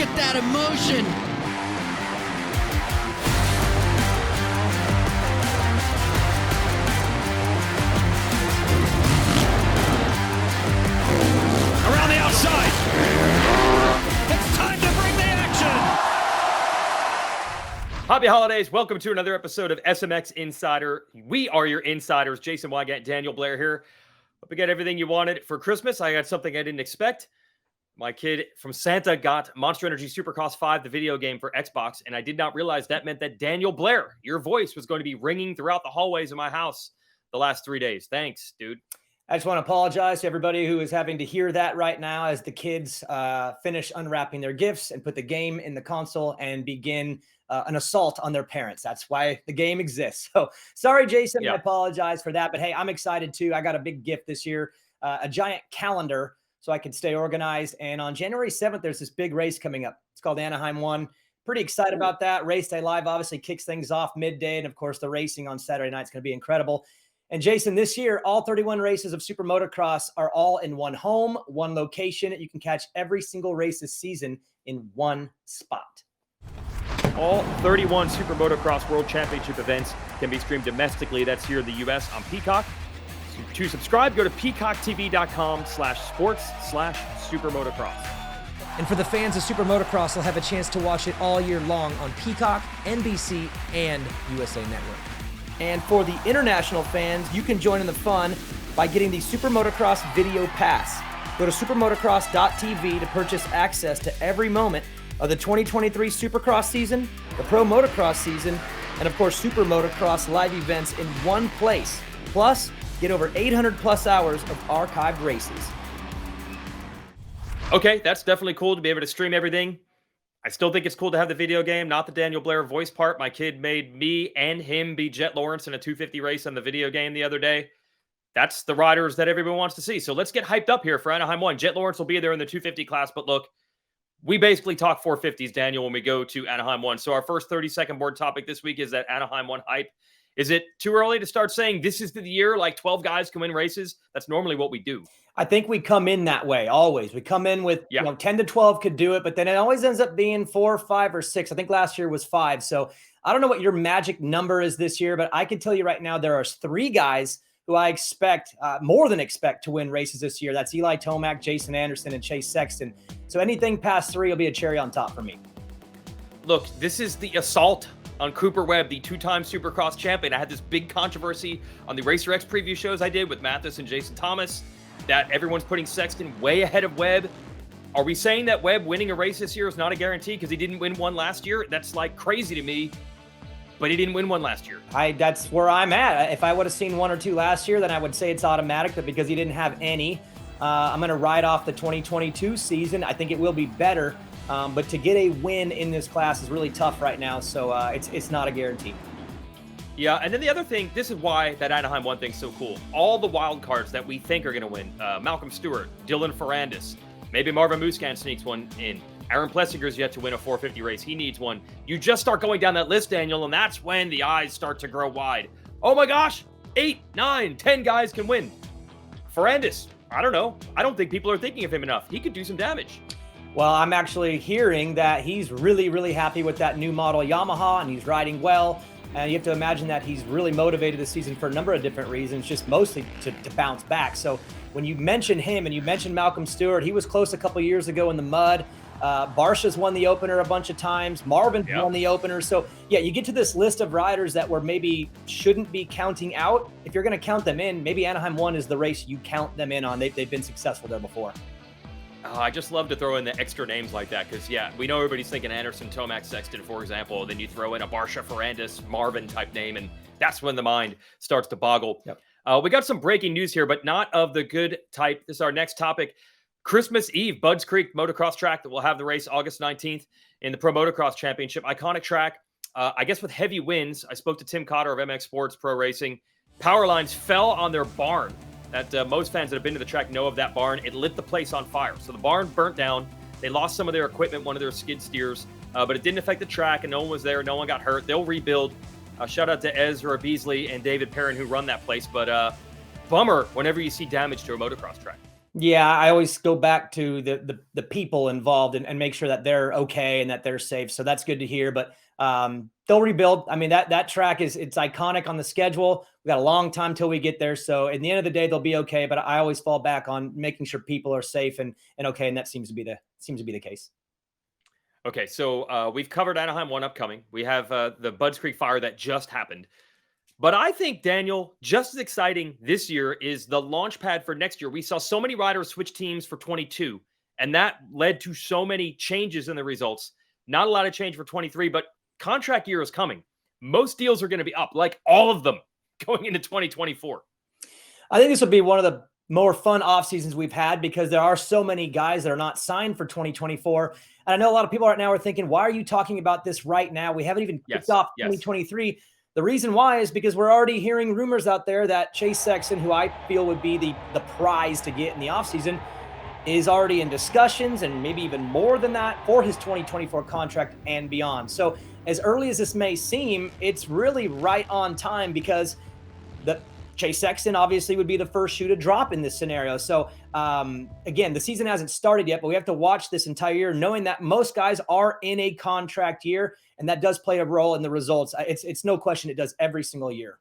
at that emotion. Around the outside. It's time to bring the action. Happy holidays. Welcome to another episode of SMX Insider. We are your insiders. Jason Wygant, Daniel Blair here. Hope you got everything you wanted for Christmas. I got something I didn't expect. My kid from Santa got Monster Energy Supercross 5, the video game for Xbox, and I did not realize that meant that Daniel Blair, your voice, was going to be ringing throughout the hallways of my house the last 3 days. Thanks, dude. I just want to apologize to everybody who is having to hear that right now as the kids finish unwrapping their gifts and put the game in the console and begin an assault on their parents. That's why the game exists. So sorry, Jason, I apologize for that. But hey, I'm excited too. I got a big gift this year, a giant calendar so I can stay organized. And on January 7th, there's this big race coming up. It's called Anaheim 1. Pretty excited about that. Race Day Live obviously kicks things off midday. And of course, the racing on Saturday night is going to be incredible. And Jason, this year, all 31 races of SuperMotocross are all in one home, one location. You can catch every single race this season in one spot. All 31 SuperMotocross World Championship events can be streamed domestically. That's here in the U.S. on Peacock. To subscribe, go to peacocktv.com/sports/SuperMotocross. And for the fans of SuperMotocross, they'll have a chance to watch it all year long on Peacock, NBC, and USA Network. And for the international fans, you can join in the fun by getting the SuperMotocross Video Pass. Go to supermotocross.tv to purchase access to every moment of the 2023 Supercross season, the Pro Motocross season, and of course, SuperMotocross live events in one place. Plus, get over 800 plus hours of archived races. Okay, that's definitely cool to be able to stream everything. I still think it's cool to have the video game, not the Daniel Blair voice part. My kid made me and him be Jet Lawrence in a 250 race on the video game the other day. That's the riders that everyone wants to see. So let's get hyped up here for Anaheim 1. Jet Lawrence will be there in the 250 class, but look, we basically talk 450s, Daniel, when we go to Anaheim 1. So our first 30-second board topic this week is that Anaheim 1 hype. Is it too early to start saying this is the year, like 12 guys can win races? That's normally what we do. I think we come in that way always. We come in with 10 to 12 could do it, but then it always ends up being 4, 5, or 6. I think last year was 5. So I don't know what your magic number is this year, but I can tell you right now there are 3 guys who I expect, more than expect, to win races this year. That's Eli Tomac, Jason Anderson, and Chase Sexton. So anything past 3 will be a cherry on top for me. Look, this is the assault on Cooper Webb, the 2-time Supercross champion. I had this big controversy on the Racer X preview shows I did with Mathis and Jason Thomas that everyone's putting Sexton way ahead of Webb. Are we saying that Webb winning a race this year is not a guarantee because he didn't win one last year? That's like crazy to me, but he didn't win one last year. That's where I'm at. If I would have seen 1 or 2 last year, then I would say it's automatic, but because he didn't have any, I'm going to ride off the 2022 season. I think it will be better. But to get a win in this class is really tough right now, so it's not a guarantee. Yeah, and then the other thing, this is why that Anaheim 1 thing's so cool. All the wild cards that we think are going to win, Malcolm Stewart, Dylan Ferrandis, maybe Marvin Musquin sneaks one in. Aaron Plessinger's yet to win a 450 race. He needs one. You just start going down that list, Daniel, and that's when the eyes start to grow wide. Oh my gosh, 8, 9, 10 guys can win. Ferrandis, I don't know. I don't think people are thinking of him enough. He could do some damage. Well, I'm actually hearing that he's really, really happy with that new model Yamaha, and he's riding well. And you have to imagine that he's really motivated this season for a number of different reasons, just mostly to bounce back. So when you mention him and you mention Malcolm Stewart, he was close a couple years ago in the mud. Barsha's won the opener a bunch of times. Marvin's won the opener. So, yeah, you get to this list of riders that were maybe shouldn't be counting out. If you're going to count them in, maybe Anaheim 1 is the race you count them in on. They've been successful there before. I just love to throw in the extra names like that because, yeah, we know everybody's thinking Anderson, Tomac, Sexton, for example. Then you throw in a Barsha, Ferrandis, Marvin type name, and that's when the mind starts to boggle. Yep. We got some breaking news here, but not of the good type. This is our next topic. Christmas Eve, Budds Creek Motocross track that will have the race August 19th in the Pro Motocross Championship. Iconic track, I guess with heavy winds. I spoke to Tim Cotter of MX Sports Pro Racing. Power lines fell on their barn. That most fans that have been to the track know of that barn. It lit the place on fire. So the barn burnt down. They lost some of their equipment, one of their skid steers, but it didn't affect the track, and no one was there. No one got hurt. They'll rebuild. Shout out to Ezra Beasley and David Perrin who run that place. But bummer whenever you see damage to a motocross track. Yeah, I always go back to the people involved and make sure that they're okay and that they're safe. So that's good to hear. But they'll rebuild. I mean, that track it's iconic on the schedule. We got a long time till we get there. So at the end of the day, they'll be okay. But I always fall back on making sure people are safe and okay. And that seems to be the case. Okay, so we've covered Anaheim 1 upcoming. We have the Budds Creek fire that just happened. But I think, Daniel, just as exciting this year is the launch pad for next year. We saw so many riders switch teams for 22, and that led to so many changes in the results. Not a lot of change for 23, but contract year is coming. Most deals are going to be up, like all of them, going into 2024. I think this will be one of the more fun off seasons we've had because there are so many guys that are not signed for 2024. And I know a lot of people right now are thinking, why are you talking about this right now? We haven't even kicked off 2023. The reason why is because we're already hearing rumors out there that Chase Sexton, who I feel would be the prize to get in the offseason, is already in discussions and maybe even more than that for his 2024 contract and beyond. So as early as this may seem, it's really right on time because the Chase Sexton obviously would be the first shoe to drop in this scenario. So again, the season hasn't started yet, but we have to watch this entire year knowing that most guys are in a contract year, and that does play a role in the results. It's no question it does every single year.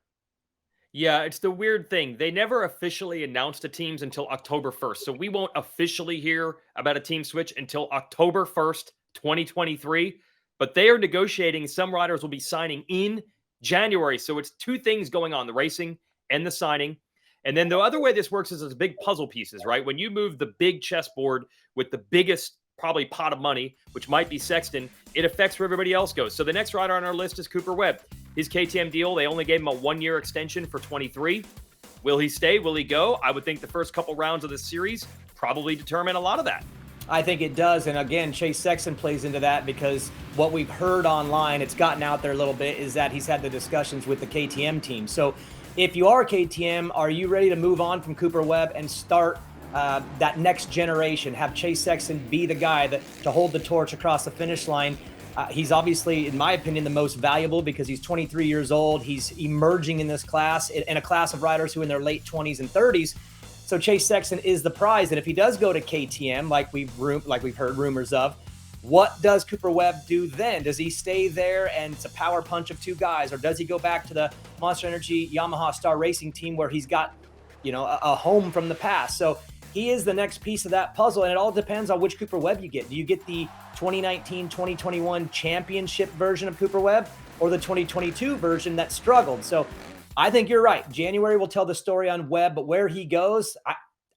Yeah, it's the weird thing. They never officially announced the teams until October 1st. So we won't officially hear about a team switch until October 1st, 2023. But they are negotiating. Some riders will be signing in January. So it's two things going on, the racing and the signing. And then the other way this works is as big puzzle pieces, right? When you move the big chessboard with the biggest probably pot of money, which might be Sexton, it affects where everybody else goes. So the next rider on our list is Cooper Webb. His KTM deal, they only gave him a 1-year extension for 23. Will he stay? Will he go? I would think the first couple rounds of the series probably determine a lot of that. I think it does. And again, Chase Sexton plays into that because what we've heard online, it's gotten out there a little bit, is that he's had the discussions with the KTM team. So if you are KTM, are you ready to move on from Cooper Webb and start that next generation? Have Chase Sexton be the guy to hold the torch across the finish line? He's obviously, in my opinion, the most valuable because he's 23 years old. He's emerging in this class, in a class of riders who are in their late 20s and 30s. So Chase Sexton is the prize. And if he does go to KTM, like we've heard rumors of, what does Cooper Webb do then? Does he stay there and it's a power punch of two guys? Or does he go back to the Monster Energy Yamaha Star Racing team where he's got, a home from the past? So he is the next piece of that puzzle, and it all depends on which Cooper Webb you get. Do you get the 2019-2021 championship version of Cooper Webb or the 2022 version that struggled? So I think you're right. January will tell the story on Webb, but where he goes,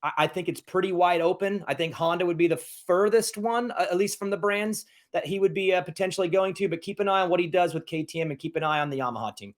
I think it's pretty wide open. I think Honda would be the furthest one, at least from the brands that he would be potentially going to, but keep an eye on what he does with KTM and keep an eye on the Yamaha team.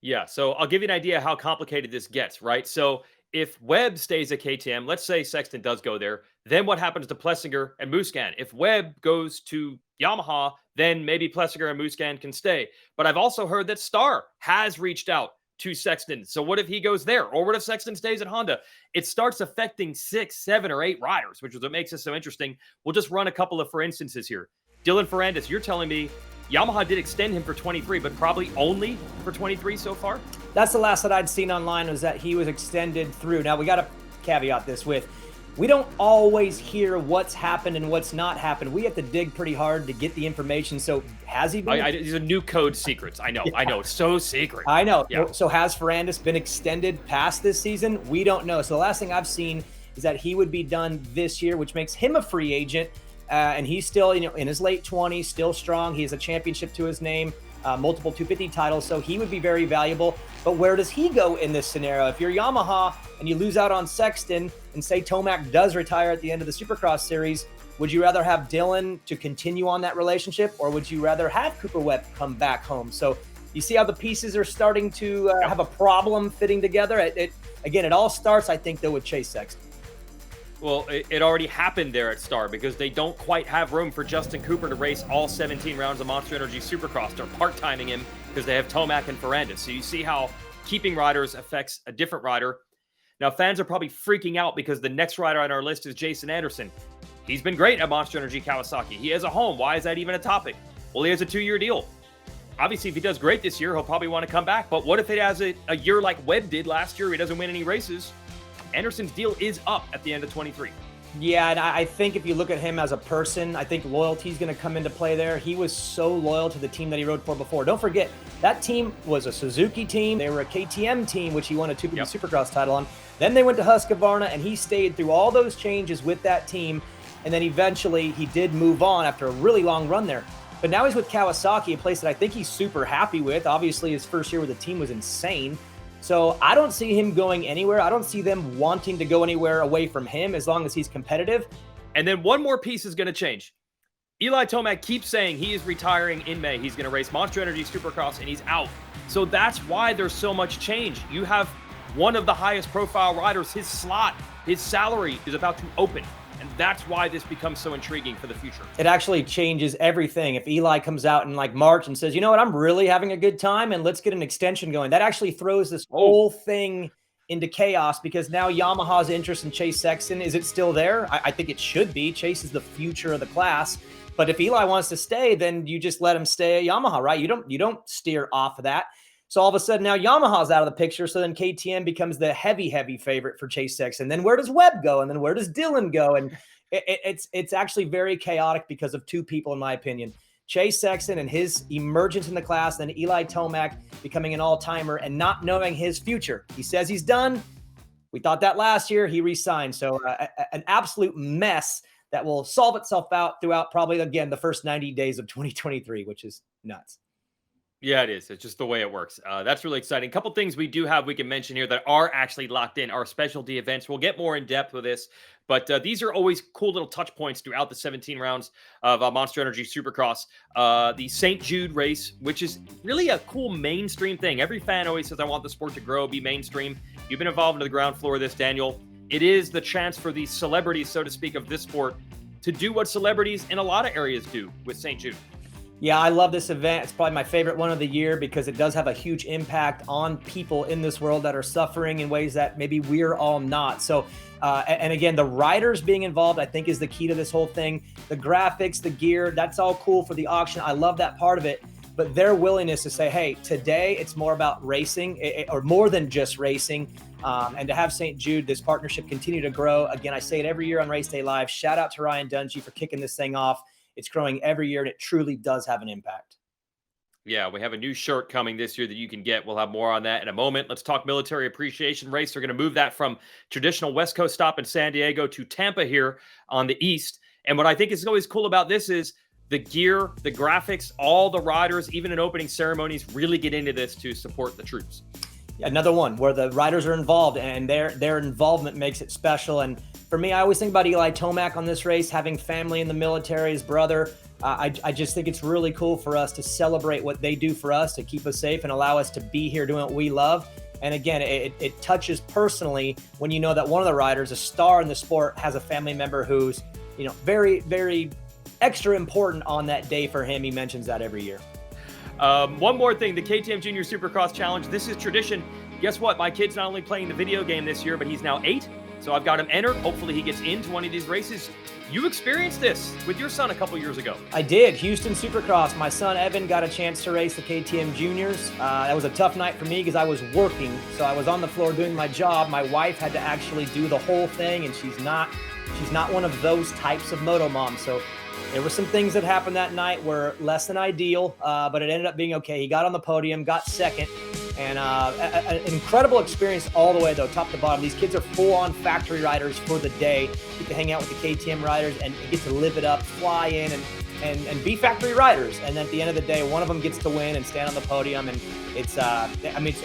Yeah, so I'll give you an idea how complicated this gets, right? So if Webb stays at KTM, let's say Sexton does go there, then what happens to Plessinger and Musquin? If Webb goes to Yamaha, then maybe Plessinger and Musquin can stay. But I've also heard that Star has reached out to Sexton. So what if he goes there? Or what if Sexton stays at Honda? It starts affecting 6, 7, or 8 riders, which is what makes this so interesting. We'll just run a couple of for instances here. Dylan Ferrandis, you're telling me Yamaha did extend him for 23, but probably only for 23 so far? That's the last that I'd seen online, was that he was extended through. Now, we got to caveat this with, we don't always hear what's happened and what's not happened. We have to dig pretty hard to get the information. So has he been? These are new code secrets. I know. Yeah. I know. It's so secret. I know. Yeah. So has Ferrandis been extended past this season? We don't know. So the last thing I've seen is that he would be done this year, which makes him a free agent. And he's still, in his late 20s, still strong. He has a championship to his name, multiple 250 titles. So he would be very valuable. But where does he go in this scenario? If you're Yamaha and you lose out on Sexton and say Tomac does retire at the end of the Supercross series, would you rather have Dylan to continue on that relationship, or would you rather have Cooper Webb come back home? So you see how the pieces are starting to have a problem fitting together. It all starts, I think, though, with Chase Sexton. Well, it already happened there at Star because they don't quite have room for Justin Cooper to race all 17 rounds of Monster Energy Supercross. They're part-timing him because they have Tomac and Ferrandis. So you see how keeping riders affects a different rider. Now, fans are probably freaking out because the next rider on our list is Jason Anderson. He's been great at Monster Energy Kawasaki. He has a home. Why is that even a topic? Well, he has a 2-year deal. Obviously, if he does great this year, he'll probably want to come back. But what if it has a year like Webb did last year? He doesn't win any races. Anderson's deal is up at the end of 23. Yeah, and I think if you look at him as a person, I think loyalty is going to come into play there. He was so loyal to the team that he rode for before. Don't forget, that team was a Suzuki team. They were a KTM team, which he won a Supercross title on. Then they went to Husqvarna, and he stayed through all those changes with that team. And then eventually he did move on after a really long run there. But now he's with Kawasaki, a place that I think he's super happy with. Obviously, his first year with the team was insane. So I don't see him going anywhere. I don't see them wanting to go anywhere away from him as long as he's competitive. And then one more piece is going to change. Eli Tomac keeps saying he is retiring in May. He's going to race Monster Energy Supercross, and he's out. So that's why there's so much change. You have one of the highest profile riders. His slot, his salary is about to open. And that's why this becomes so intriguing for the future. It actually changes everything. If Eli comes out in like March and says, you know what, I'm really having a good time and let's get an extension going, that actually throws this whole thing into chaos, because now Yamaha's interest in Chase Sexton, is it still there? I think it should be. Chase is the future of the class. But if Eli wants to stay, then you just let him stay at Yamaha, right? You don't steer off of that. So all of a sudden now Yamaha's out of the picture. So then KTM becomes the heavy favorite for Chase Sexton. Then where does Webb go? And then where does Dylan go? And it's actually very chaotic because of two people, in my opinion. Chase Sexton and his emergence in the class, then Eli Tomac becoming an all-timer and not knowing his future. He says he's done. We thought that last year. He re-signed. So an absolute mess that will solve itself out throughout probably, again, the first 90 days of 2023, which is nuts. Yeah, it is. It's just the way it works. That's really exciting. A couple things we can mention here that are actually locked in, our specialty events. We'll get more in depth with this, but these are always cool little touch points throughout the 17 rounds of Monster Energy Supercross. The St. Jude race, which is really a cool mainstream thing. Every fan always says, I want the sport to grow, be mainstream. You've been involved in the ground floor of this, Daniel. It is the chance for the celebrities, so to speak, of this sport to do what celebrities in a lot of areas do with St. Jude. Yeah, I love this event. It's probably my favorite one of the year because it does have a huge impact on people in this world that are suffering in ways that maybe we're all not. So, and again, the riders being involved, I think, is the key to this whole thing. The graphics, the gear, that's all cool for the auction. I love that part of it. But their willingness to say, hey, today it's more about racing, or more than just racing. And to have St. Jude, this partnership, continue to grow. Again, I say it every year on Race Day Live. Shout out to Ryan Dungey for kicking this thing off. It's growing every year, and it truly does have an impact. Yeah, we have a new shirt coming this year that you can get. We'll have more on that in a moment. Let's talk military appreciation race. They're going to move that from traditional West Coast stop in San Diego to Tampa here on the East. And what I think is always cool about this is the gear, the graphics, all the riders, even in opening ceremonies, really get into this to support the troops. Another one where the riders are involved, and their involvement makes it special. And for me, I always think about Eli Tomac on this race, having family in the military, his brother. I just think it's really cool for us to celebrate what they do for us to keep us safe and allow us to be here doing what we love. And again, it touches personally when you know that one of the riders, a star in the sport, has a family member who's, very, very extra important on that day for him. He mentions that every year. One more thing, the KTM Junior Supercross Challenge. This is tradition. Guess what? My kid's not only playing the video game this year, but he's now 8. So I've got him entered. Hopefully he gets into one of these races. You experienced this with your son a couple years ago. I did. Houston Supercross. My son, Evan, got a chance to race the KTM Juniors. That was a tough night for me because I was working. So I was on the floor doing my job. My wife had to actually do the whole thing, and she's not one of those types of moto moms. So there were some things that happened that night were less than ideal, but it ended up being okay. He got on the podium, got second, and an incredible experience all the way, though, top to bottom. These kids are full-on factory riders for the day. Get to hang out with the KTM riders and get to live it up, fly in, and be factory riders. And then at the end of the day, one of them gets to win and stand on the podium. And it's an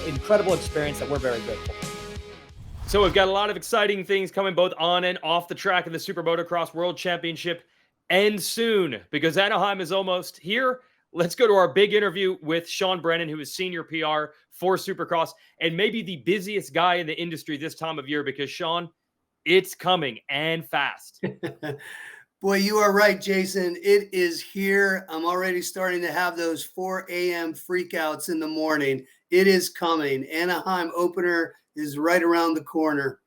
incredible experience that we're very grateful for. So we've got a lot of exciting things coming both on and off the track in the SuperMotocross World Championship. And soon, because Anaheim is almost here. Let's go to our big interview with Sean Brennen, who is senior PR for Supercross and maybe the busiest guy in the industry this time of year, because Sean, it's coming and fast. Boy, you are right, Jason. It is here. I'm already starting to have those 4 a.m. freakouts in the morning. It is coming. Anaheim opener is right around the corner.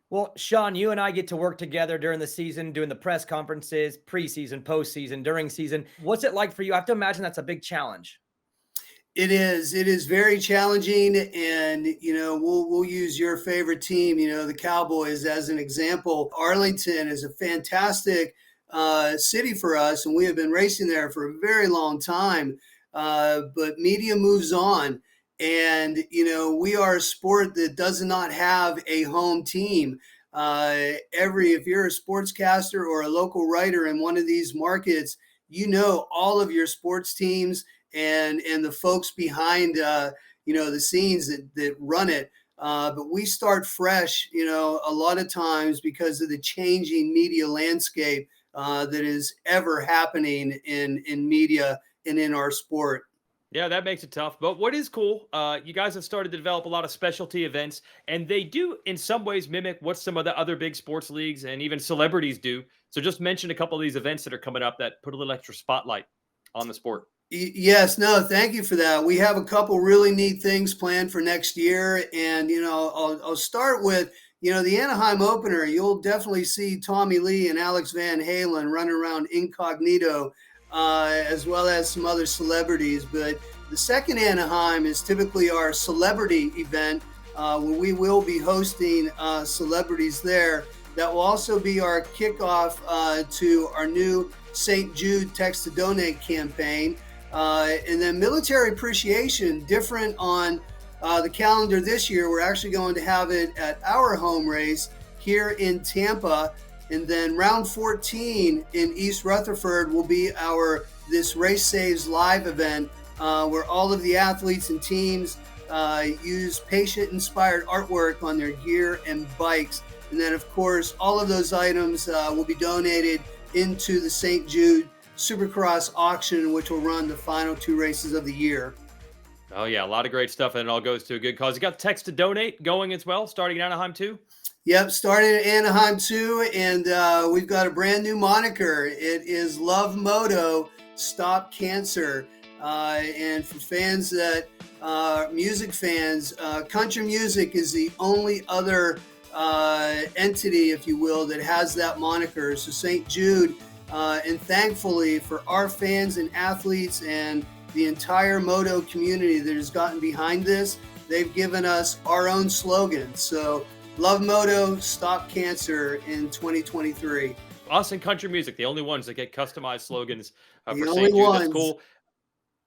Well, Sean, you and I get to work together during the season, doing the press conferences, preseason, postseason, during season. What's it like for you? I have to imagine that's a big challenge. It is. It is very challenging, and we'll use your favorite team, the Cowboys, as an example. Arlington is a fantastic city for us, and we have been racing there for a very long time. But media moves on, and we are a sport that does not have a home team. If you're a sportscaster or a local writer in one of these markets, all of your sports teams and the folks behind the scenes that run it, but we start fresh a lot of times because of the changing media landscape that is ever happening in media and in our sport. Yeah, that makes it tough. But what is cool, you guys have started to develop a lot of specialty events, and they do in some ways mimic what some of the other big sports leagues and even celebrities do. So just mention a couple of these events that are coming up that put a little extra spotlight on the sport. Yes, no, thank you for that. We have a couple really neat things planned for next year. And, I'll start with, the Anaheim opener. You'll definitely see Tommy Lee and Alex Van Halen running around incognito, as well as some other celebrities. But the second Anaheim is typically our celebrity event, where we will be hosting celebrities there. That will also be our kickoff to our new St. Jude Text to Donate campaign. And then military appreciation, different on the calendar this year. We're actually going to have it at our home race here in Tampa. And then round 14 in East Rutherford will be our This Race Saves Live event, where all of the athletes and teams use patient-inspired artwork on their gear and bikes. And then, of course, all of those items will be donated into the St. Jude Supercross auction, which will run the final 2 races of the year. Oh, yeah, a lot of great stuff, and it all goes to a good cause. You got Text to Donate going as well, starting in Anaheim too? Yep, starting at Anaheim too, and we've got a brand new moniker. It is Love Moto, Stop Cancer. And for fans that, music fans, country music is the only other entity, if you will, that has that moniker. So St. Jude, and thankfully for our fans and athletes and the entire moto community that has gotten behind this, they've given us our own slogan. So Love Moto, Stop Cancer in 2023. Us and country music, the only ones that get customized slogans for The St. only Jude. That's ones. cool.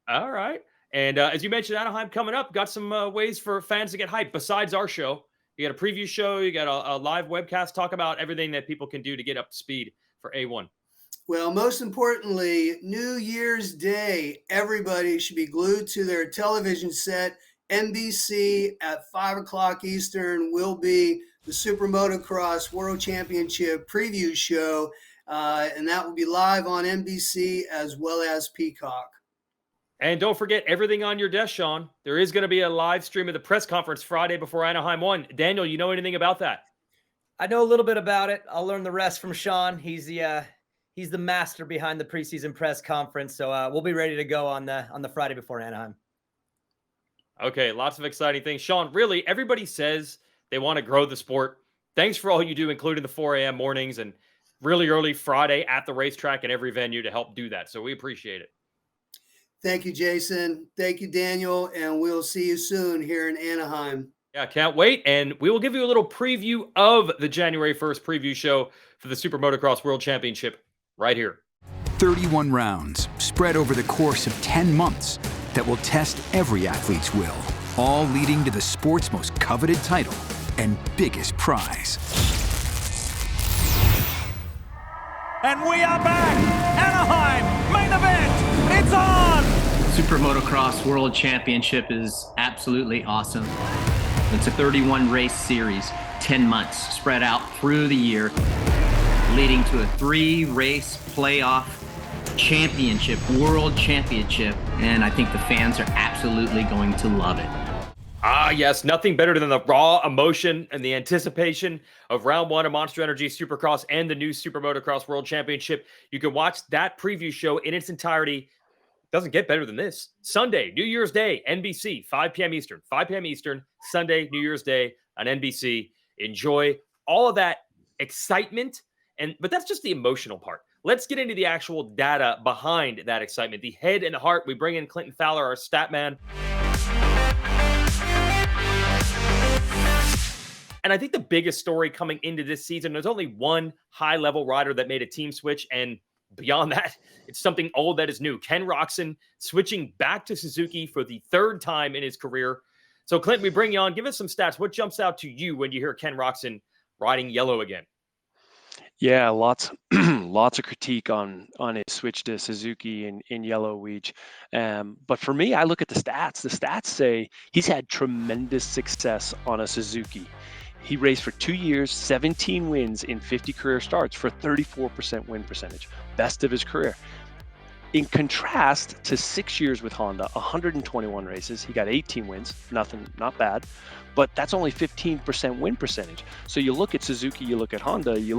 All right. And as you mentioned, Anaheim coming up, got some ways for fans to get hyped besides our show. You got a preview show, you got a live webcast. Talk about everything that people can do to get up to speed for A1. Well, most importantly, New Year's Day, everybody should be glued to their television set. NBC at 5 o'clock Eastern will be the SuperMotocross World Championship preview show, and that will be live on NBC as well as Peacock. And don't forget everything on your desk, Sean. There is going to be a live stream of the press conference Friday before Anaheim 1. Daniel, you know anything about that? I know a little bit about it. I'll learn the rest from Sean. He's the master behind the preseason press conference. So we'll be ready to go on the Friday before Anaheim. Okay, lots of exciting things. Sean, really, everybody says they want to grow the sport. Thanks for all you do, including the 4 a.m. mornings and really early Friday at the racetrack and every venue to help do that. So we appreciate it. Thank you, Jason. Thank you, Daniel. And we'll see you soon here in Anaheim. Yeah, can't wait. And we will give you a little preview of the January 1st preview show for the SuperMotocross World Championship right here. 31 rounds spread over the course of 10 months that will test every athlete's will, all leading to the sport's most coveted title and biggest prize. And we are back! Anaheim, main event! It's on! SuperMotocross World Championship is absolutely awesome. It's a 31 race series, 10 months spread out through the year, leading to a 3-race playoff championship, world championship, and I think the fans are absolutely going to love it. Ah, yes, nothing better than the raw emotion and the anticipation of round 1 of Monster Energy Supercross and the new SuperMotocross World Championship. You can watch that preview show in its entirety. Doesn't get better than this. Sunday, New Year's Day, NBC, 5 p.m. Eastern. 5 p.m. Eastern, Sunday, New Year's Day on NBC. Enjoy all of that excitement. But that's just the emotional part. let's get into the actual data behind that excitement. The head and the heart. We bring in Clinton Fowler, our stat man. And I think the biggest story coming into this season, there's only one high-level rider that made a team switch, and beyond that, it's something old that is new. Ken Roczen switching back to Suzuki for the third time in his career. So, Clint, we bring you on. Give us some stats. What jumps out to you when you hear Ken Roczen riding yellow again? Yeah, lots lots of critique on his switch to Suzuki in yellow weech. But for me, I look at the stats. The stats say he's had tremendous success on a Suzuki. He raced for 2 years, 17 wins in 50 career starts for 34% win percentage, best of his career. In contrast to 6 years with Honda, 121 races, he got 18 wins, not bad, but that's only 15% win percentage. So you look at Suzuki, you look at Honda, you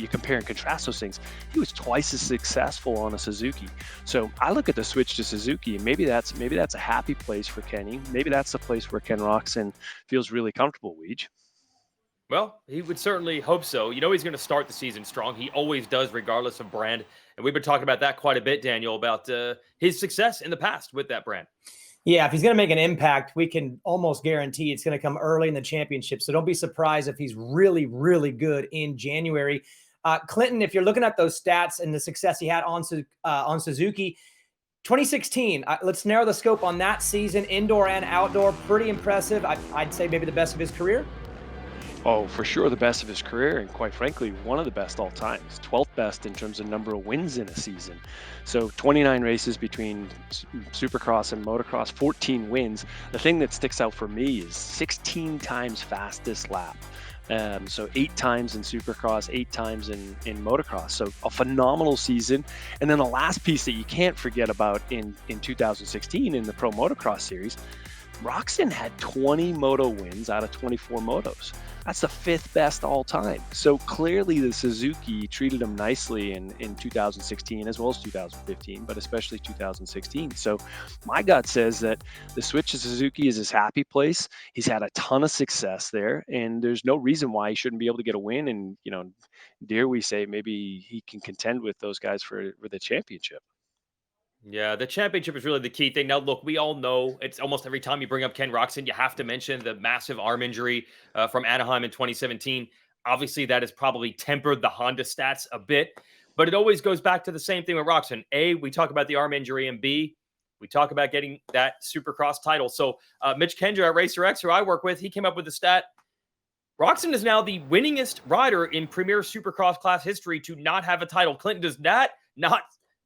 compare and contrast those things. He was twice as successful on a Suzuki. So I look at the switch to Suzuki, and maybe that's a happy place for Kenny. Maybe that's the place where Ken Roczen feels really comfortable, Weege. Well, he would certainly hope so. You know he's going to start the season strong. He always does, regardless of brand. And we've been talking about that quite a bit, Daniel, about his success in the past with that brand. Yeah, if he's going to make an impact, we can almost guarantee it's going to come early in the championship. So don't be surprised if he's really, really good in January. Clinton, if you're looking at those stats and the success he had on Suzuki, 2016, let's narrow the scope on that season, indoor and outdoor. Pretty impressive. I'd say maybe the best of his career. Oh, for sure, the best of his career, and quite frankly, one of the best all times. 12th best in terms of number of wins in a season. So 29 races between Supercross and Motocross, 14 wins. The thing that sticks out for me is 16 times fastest lap. So 8 times in Supercross, 8 times in Motocross. So a phenomenal season. And then the last piece that you can't forget about in 2016 in the Pro Motocross Series, Roczen had 20 moto wins out of 24 motos. That's the 5th best all time. So clearly the Suzuki treated him nicely in 2016 as well as 2015, but especially 2016. So my gut says that the switch to Suzuki is his happy place. He's had a ton of success there, and there's no reason why he shouldn't be able to get a win. And, dare we say, maybe he can contend with those guys for the championship. Yeah, the championship is really the key thing. Now, look, we all know it's almost every time you bring up Ken Roczen, you have to mention the massive arm injury from Anaheim in 2017. Obviously, that has probably tempered the Honda stats a bit, but it always goes back to the same thing with Roczen. A, we talk about the arm injury, and B, we talk about getting that Supercross title. So Mitch Kendra at Racer X, who I work with, he came up with the stat. Roczen is now the winningest rider in Premier Supercross class history to not have a title. Clinton, does that not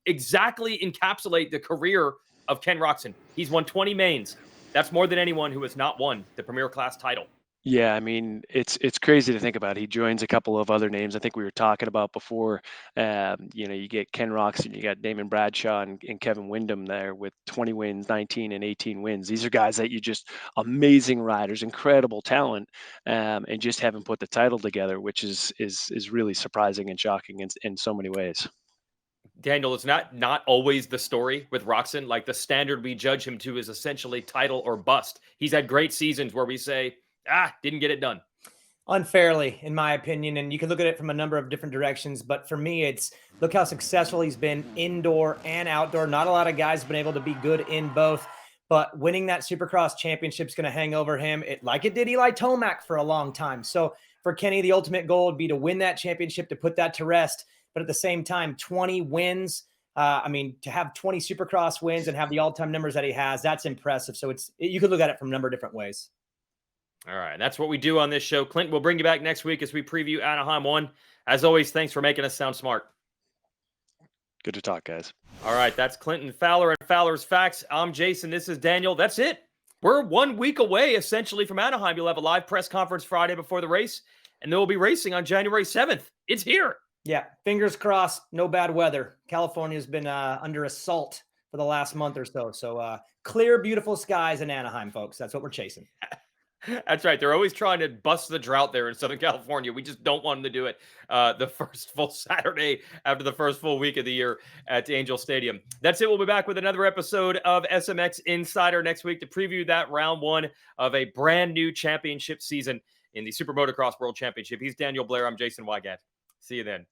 exactly encapsulate the career of Ken Roczen? He's won 20 mains. That's more than anyone who has not won the Premier Class title. Yeah, I mean, it's crazy to think about. He joins a couple of other names I think we were talking about before. You get Ken Roczen, you got Damon Bradshaw and Kevin Windham there with 20 wins, 19 and 18 wins. These are guys that you just amazing riders, incredible talent, and just haven't put the title together, which is really surprising and shocking in so many ways. Daniel, it's not always the story with Roczen. Like, the standard we judge him to is essentially title or bust. He's had great seasons where we say, didn't get it done. Unfairly, in my opinion. And you can look at it from a number of different directions. But for me, it's look how successful he's been indoor and outdoor. Not a lot of guys have been able to be good in both. But winning that Supercross championship is going to hang over him, like it did Eli Tomac for a long time. So for Kenny, the ultimate goal would be to win that championship, to put that to rest. But at the same time, 20 wins. To have 20 Supercross wins and have the all-time numbers that he has, that's impressive. So you could look at it from a number of different ways. All right, that's what we do on this show. Clint, we'll bring you back next week as we preview Anaheim 1. As always, thanks for making us sound smart. Good to talk, guys. All right, that's Clinton Fowler and Fowler's Facts. I'm Jason. This is Daniel. That's it. We're 1 week away, essentially, from Anaheim. You'll have a live press conference Friday before the race, and then we'll be racing on January 7th. It's here. Yeah, fingers crossed, no bad weather. California's been under assault for the last month or so. So clear, beautiful skies in Anaheim, folks. That's what we're chasing. That's right. They're always trying to bust the drought there in Southern California. We just don't want them to do it the first full Saturday after the first full week of the year at Angel Stadium. That's it. We'll be back with another episode of SMX Insider next week to preview that round 1 of a brand new championship season in the SuperMotocross World Championship. He's Daniel Blair. I'm Jason Wygant. See you then.